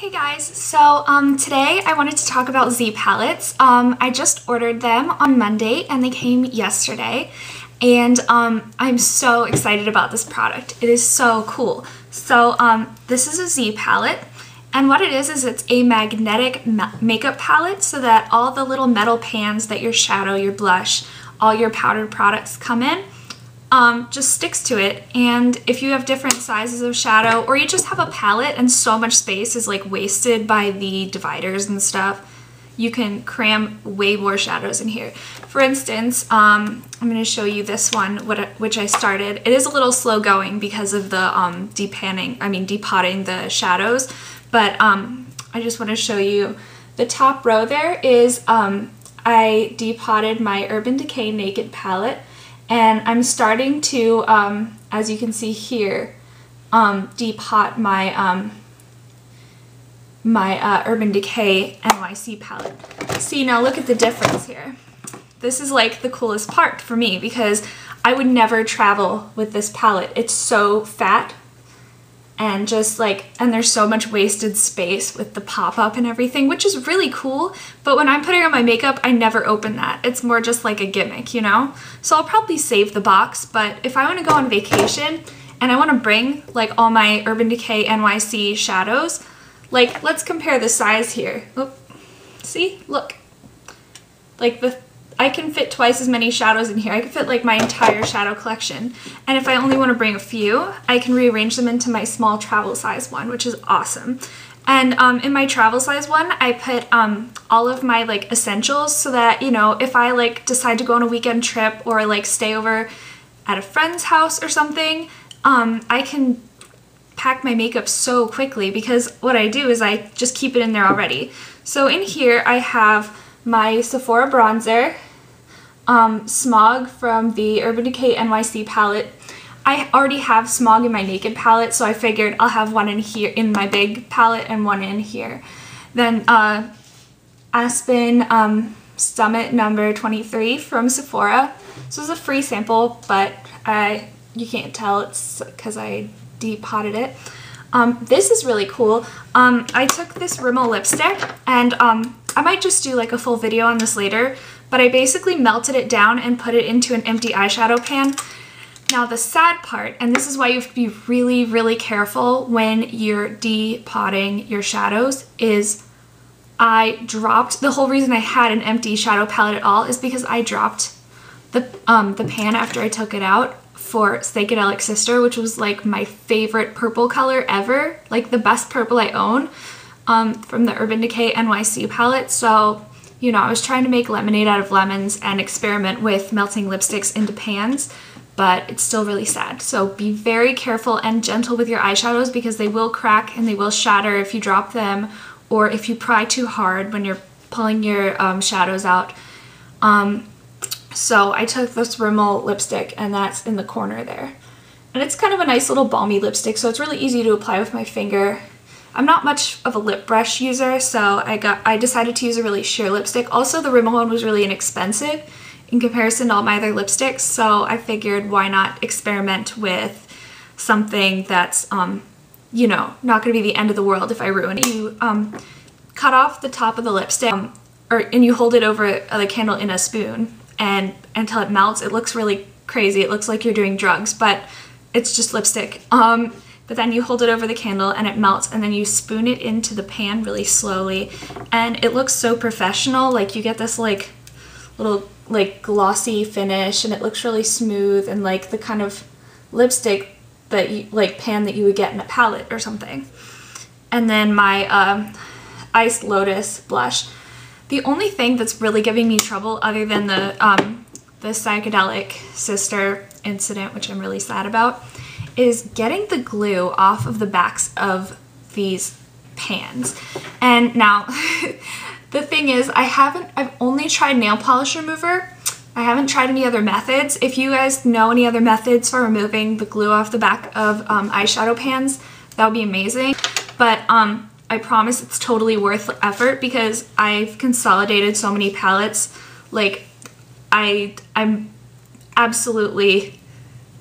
Hey guys, so today I wanted to talk about Z palettes. I just ordered them on Monday and they came yesterday, and I'm so excited about this product. It is so cool. So this is a Z palette, and what it is it's a magnetic makeup palette so that all the little metal pans that your shadow, your blush, all your powdered products come in, just sticks to it. And if you have different sizes of shadow, or you just have a palette and so much space is like wasted by the dividers and stuff, you can cram way more shadows in here. For instance, I'm going to show you this one, which I started. It is a little slow going because of the depotting the shadows, but I just want to show you the top row. There is I depotted my Urban Decay Naked palette, and I'm starting to, as you can see here, depot my Urban Decay NYC palette. See, now look at the difference here. This is like the coolest part for me because I would never travel with this palette. It's so fat and just like, and there's so much wasted space with the pop-up and everything, which is really cool. But when I'm putting on my makeup, I never open that. It's more just like a gimmick, you know? So I'll probably save the box, but if I want to go on vacation and I want to bring like all my Urban Decay NYC shadows, like let's compare the size here. Oop. See, look, like I can fit twice as many shadows in here. I can fit like my entire shadow collection. And if I only want to bring a few, I can rearrange them into my small travel size one, which is awesome. And in my travel size one, I put all of my like essentials so that, you know, if I like decide to go on a weekend trip or like stay over at a friend's house or something, I can pack my makeup so quickly because what I do is I just keep it in there already. So in here I have my Sephora bronzer, Smog from the Urban Decay NYC palette. I already have Smog in my Naked palette, so I figured I'll have one in here in my big palette and one in here. Then Aspen Summit number 23 from Sephora. This was a free sample, but you can't tell it's because I depotted it. This is really cool. I took this Rimmel lipstick, and I might just do like a full video on this later, but I basically melted it down and put it into an empty eyeshadow pan. Now the sad part, and this is why you have to be really, really careful when you're depotting your shadows, is I dropped, the whole reason I had an empty shadow palette at all is because I dropped the pan after I took it out for Psychedelic Sister, which was like my favorite purple color ever, like the best purple I own, from the Urban Decay NYC palette. So, you know, I was trying to make lemonade out of lemons and experiment with melting lipsticks into pans, but it's still really sad. So be very careful and gentle with your eyeshadows because they will crack and they will shatter if you drop them or if you pry too hard when you're pulling your shadows out. So I took this Rimmel lipstick, and that's in the corner there. And it's kind of a nice little balmy lipstick, so it's really easy to apply with my finger. I'm not much of a lip brush user, so I decided to use a really sheer lipstick. Also, the Rimmel one was really inexpensive in comparison to all my other lipsticks, so I figured why not experiment with something that's, you know, not going to be the end of the world if I ruin it. You cut off the top of the lipstick, and you hold it over the candle in a spoon, and until it melts. It looks really crazy. It looks like you're doing drugs, but it's just lipstick. But then you hold it over the candle and it melts, and then you spoon it into the pan really slowly, and it looks so professional. Like you get this like little like glossy finish, and it looks really smooth and like the kind of lipstick that you like pan that you would get in a palette or something. And then my Iced Lotus blush. The only thing that's really giving me trouble, other than the Psychedelic Sister incident, which I'm really sad about, is getting the glue off of the backs of these pans. And now, the thing is, I've only tried nail polish remover. I haven't tried any other methods. If you guys know any other methods for removing the glue off the back of eyeshadow pans, that would be amazing. But I promise it's totally worth the effort because I've consolidated so many palettes. Like, I'm absolutely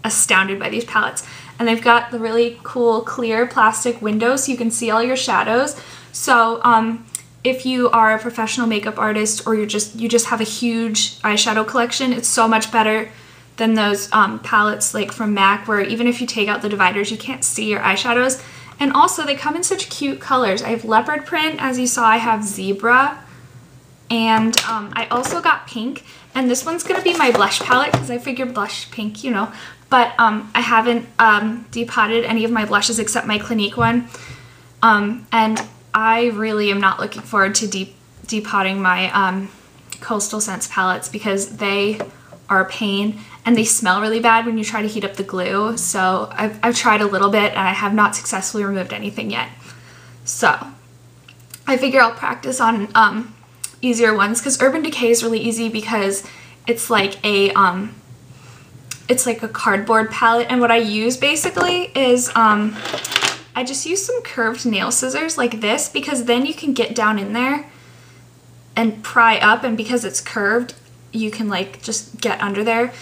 astounded by these palettes. And they've got the really cool clear plastic windows so you can see all your shadows. So if you are a professional makeup artist or you just have a huge eyeshadow collection, it's so much better than those palettes like from MAC, where even if you take out the dividers, you can't see your eyeshadows. And also they come in such cute colors. I have leopard print, as you saw. I have zebra, and I also got pink. And this one's gonna be my blush palette because I figured blush pink, you know. But I haven't depotted any of my blushes except my Clinique one. And I really am not looking forward to depotting my Coastal Scents palettes because they are a pain and they smell really bad when you try to heat up the glue. So I've tried a little bit and I have not successfully removed anything yet. So I figure I'll practice on easier ones, because Urban Decay is really easy because it's like a cardboard palette, and what I use basically is I just use some curved nail scissors like this, because then you can get down in there and pry up, and because it's curved you can like just get under there.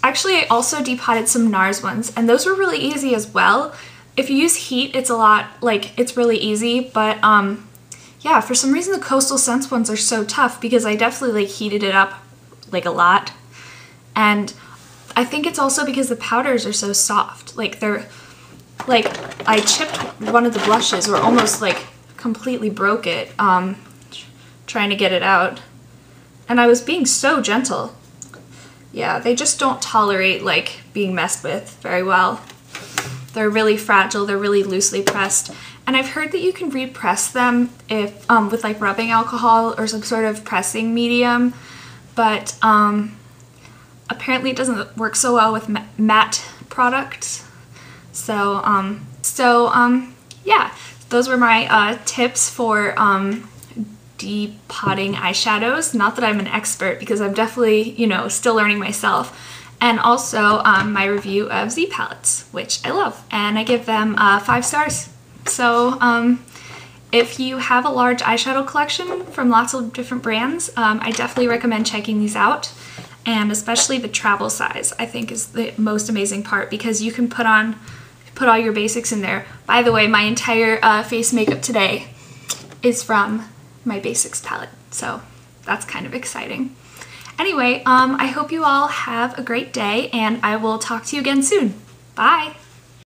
Actually, I also depotted some NARS ones, and those were really easy as well. If you use heat, it's a lot, like, it's really easy, but yeah, for some reason the Coastal Scents ones are so tough because I definitely like heated it up like a lot. And I think it's also because the powders are so soft. Like they're, like, I chipped one of the blushes, or almost like completely broke it trying to get it out. And I was being so gentle. Yeah, they just don't tolerate like being messed with very well. They're really fragile, they're really loosely pressed. And I've heard that you can repress them if with like rubbing alcohol or some sort of pressing medium, but apparently it doesn't work so well with matte products. So yeah, those were my tips for depotting eyeshadows. Not that I'm an expert, because I'm definitely, you know, still learning myself. And also my review of Z palettes, which I love, and I give them 5 stars. So if you have a large eyeshadow collection from lots of different brands, I definitely recommend checking these out. And especially the travel size, I think, is the most amazing part, because you can put all your basics in there. By the way, my entire face makeup today is from my basics palette, so that's kind of exciting. Anyway, I hope you all have a great day, and I will talk to you again soon. Bye!